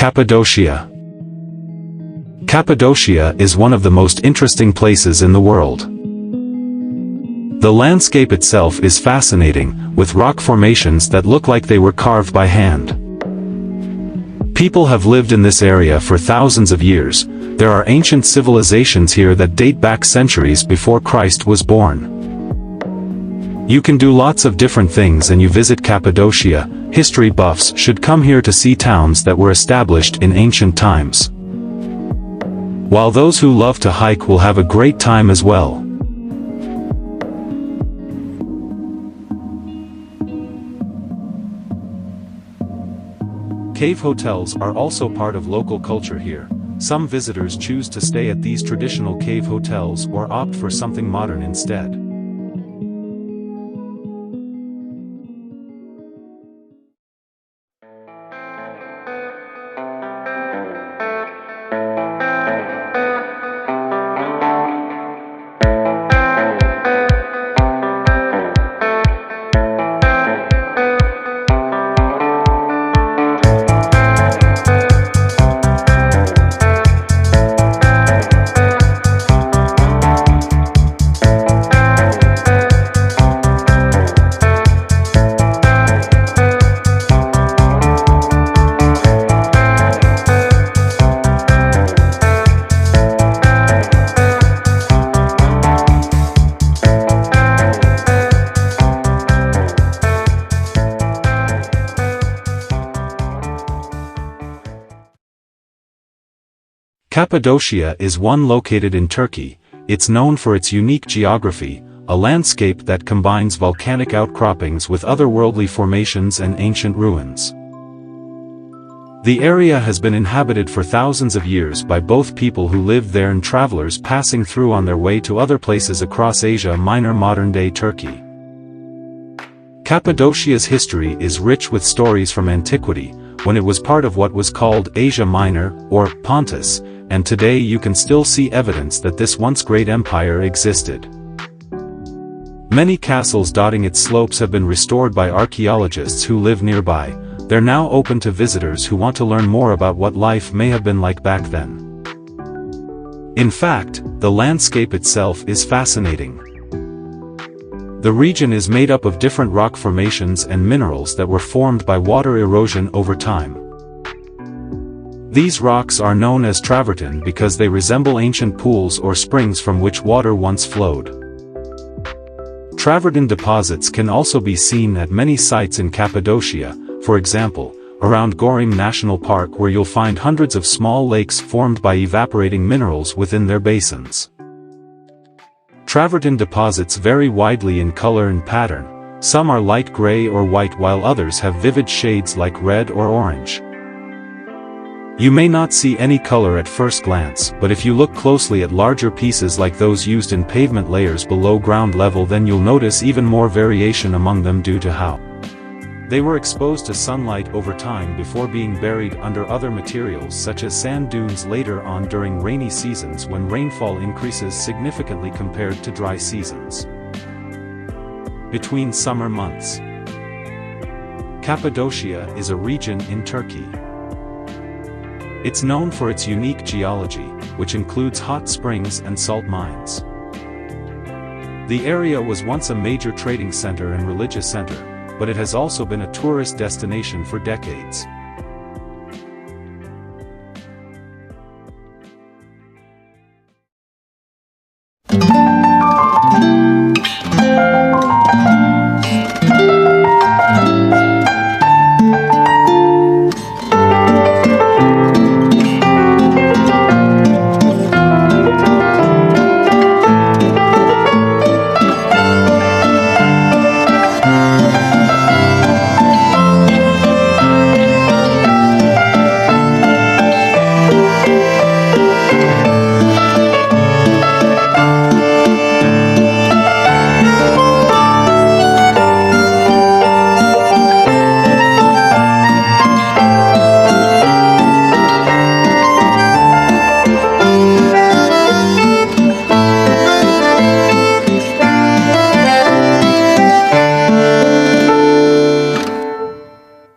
Cappadocia. Cappadocia is one of the most interesting places in the world. The landscape itself is fascinating, with rock formations that look like they were carved by hand. People have lived in this area for thousands of years. There are ancient civilizations here that date back centuries before Christ was born. You can do lots of different things and you visit Cappadocia. History buffs should come here to see towns that were established in ancient times. While those who love to hike will have a great time as well. Cave hotels are also part of local culture here. Some visitors choose to stay at these traditional cave hotels or opt for something modern instead. Cappadocia is one located in Turkey. It's known for its unique geography, a landscape that combines volcanic outcroppings with otherworldly formations and ancient ruins. The area has been inhabited for thousands of years by both people who lived there and travelers passing through on their way to other places across Asia Minor modern-day Turkey. Cappadocia's history is rich with stories from antiquity, when it was part of what was called Asia Minor, or Pontus, and today you can still see evidence that this once great empire existed. Many castles dotting its slopes have been restored by archaeologists who live nearby. They're now open to visitors who want to learn more about what life may have been like back then. In fact, the landscape itself is fascinating. The region is made up of different rock formations and minerals that were formed by water erosion over time. These rocks are known as travertine because they resemble ancient pools or springs from which water once flowed. Travertine deposits can also be seen at many sites in Cappadocia, for example, around Göreme National Park where you'll find hundreds of small lakes formed by evaporating minerals within their basins. Travertine deposits vary widely in color and pattern. Some are light gray or white while others have vivid shades like red or orange. You may not see any color at first glance, but if you look closely at larger pieces like those used in pavement layers below ground level, then you'll notice even more variation among them due to how they were exposed to sunlight over time before being buried under other materials such as sand dunes later on during rainy seasons when rainfall increases significantly compared to dry seasons. Between summer months. Cappadocia is a region in Turkey. It's known for its unique geology, which includes hot springs and salt mines. The area was once a major trading center and religious center, but it has also been a tourist destination for decades.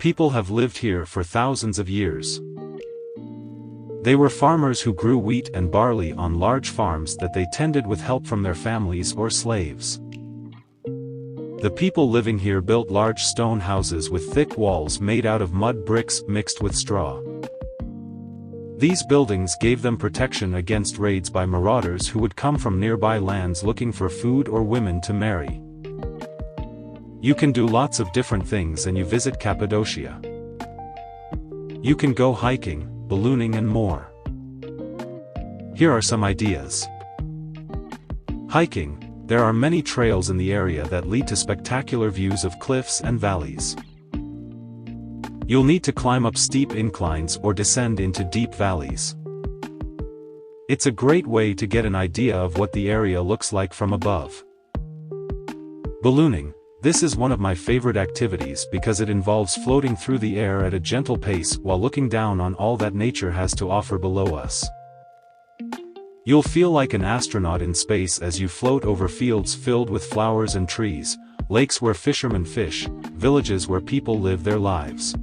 People have lived here for thousands of years. They were farmers who grew wheat and barley on large farms that they tended with help from their families or slaves. The people living here built large stone houses with thick walls made out of mud bricks mixed with straw. These buildings gave them protection against raids by marauders who would come from nearby lands looking for food or women to marry. You can do lots of different things and you visit Cappadocia. You can go hiking, ballooning and more. Here are some ideas. Hiking. There are many trails in the area that lead to spectacular views of cliffs and valleys. You'll need to climb up steep inclines or descend into deep valleys. It's a great way to get an idea of what the area looks like from above. Ballooning. This is one of my favorite activities because it involves floating through the air at a gentle pace while looking down on all that nature has to offer below us. You'll feel like an astronaut in space as you float over fields filled with flowers and trees, lakes where fishermen fish, villages where people live their lives.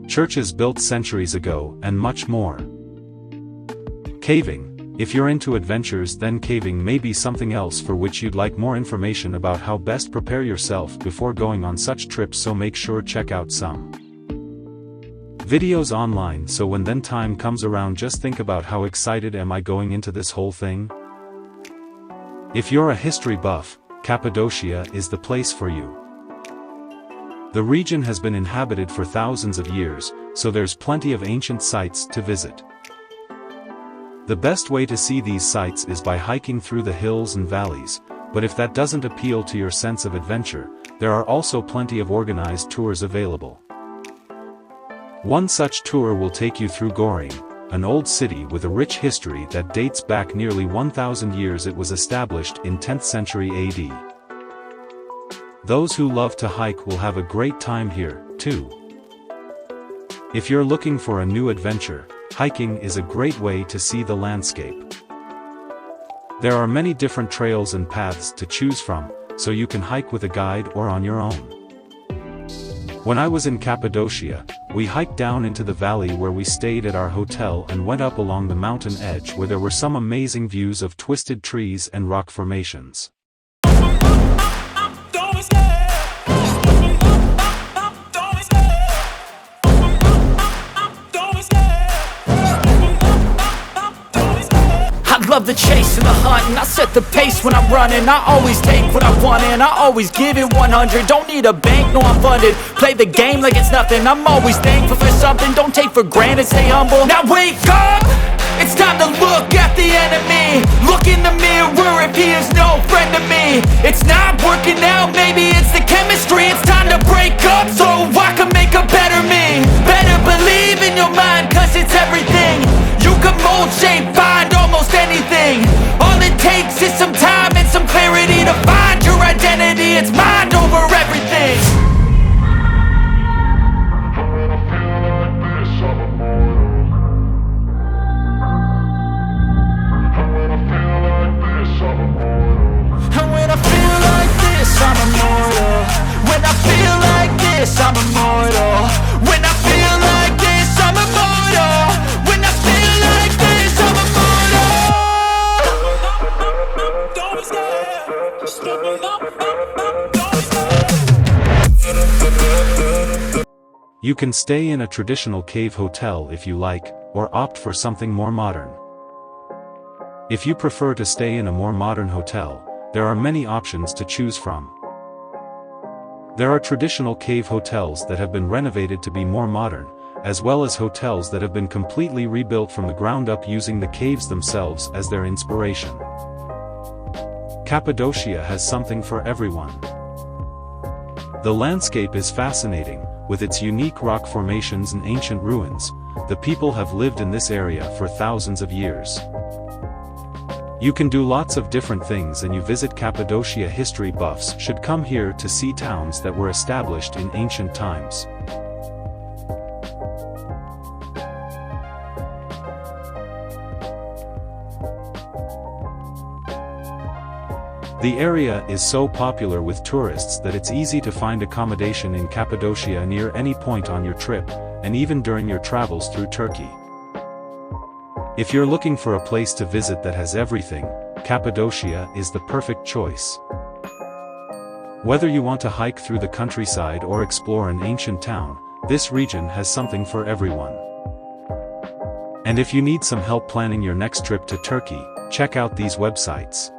Churches built centuries ago, and much more. Caving. If you're into adventures, then caving may be something else for which you'd like more information about how best prepare yourself before going on such trips, so make sure check out some videos online, so when then time comes around just think about how excited am I going into this whole thing. If you're a history buff, Cappadocia is the place for you. The region has been inhabited for thousands of years, so there's plenty of ancient sites to visit. The best way to see these sites is by hiking through the hills and valleys, but if that doesn't appeal to your sense of adventure, there are also plenty of organized tours available. One such tour will take you through Göreme, an old city with a rich history that dates back nearly 1,000 years. It was established in 10th century AD. Those who love to hike will have a great time here, too. If you're looking for a new adventure, hiking is a great way to see the landscape. There are many different trails and paths to choose from, so you can hike with a guide or on your own. When I was in Cappadocia, we hiked down into the valley where we stayed at our hotel and went up along the mountain edge where there were some amazing views of twisted trees and rock formations. I love the chase and the hunt, and I set the pace when I'm running. I always take what I want and I always give it 100. Don't need a bank, no I'm funded. Play the game like it's nothing. I'm always thankful for something. Don't take for granted, stay humble. Now wake up! It's time to look at the enemy. Look in the mirror if he is no friend to me. It's not working out, maybe it's the chemistry. It's time to break up so I can make a better me. Better believe in your mind, cause it's everything. You can mold, shape, find almost anything. All it takes is some time and some clarity to find your identity. It's mind over everything. And when I feel like this, I'm immortal. When I feel like this, I'm immortal. When I feel like this, I'm immortal. When I feel like this, I'm immortal. Don't be scared. Just open up. Don't be scared. You can stay in a traditional cave hotel if you like, or opt for something more modern. If you prefer to stay in a more modern hotel, there are many options to choose from. There are traditional cave hotels that have been renovated to be more modern, as well as hotels that have been completely rebuilt from the ground up using the caves themselves as their inspiration. Cappadocia has something for everyone. The landscape is fascinating, with its unique rock formations and ancient ruins. The people have lived in this area for thousands of years. You can do lots of different things, and you visit Cappadocia. History buffs should come here to see towns that were established in ancient times. The area is so popular with tourists that it's easy to find accommodation in Cappadocia near any point on your trip, and even during your travels through Turkey. If you're looking for a place to visit that has everything, Cappadocia is the perfect choice. Whether you want to hike through the countryside or explore an ancient town, this region has something for everyone. And if you need some help planning your next trip to Turkey, check out these websites.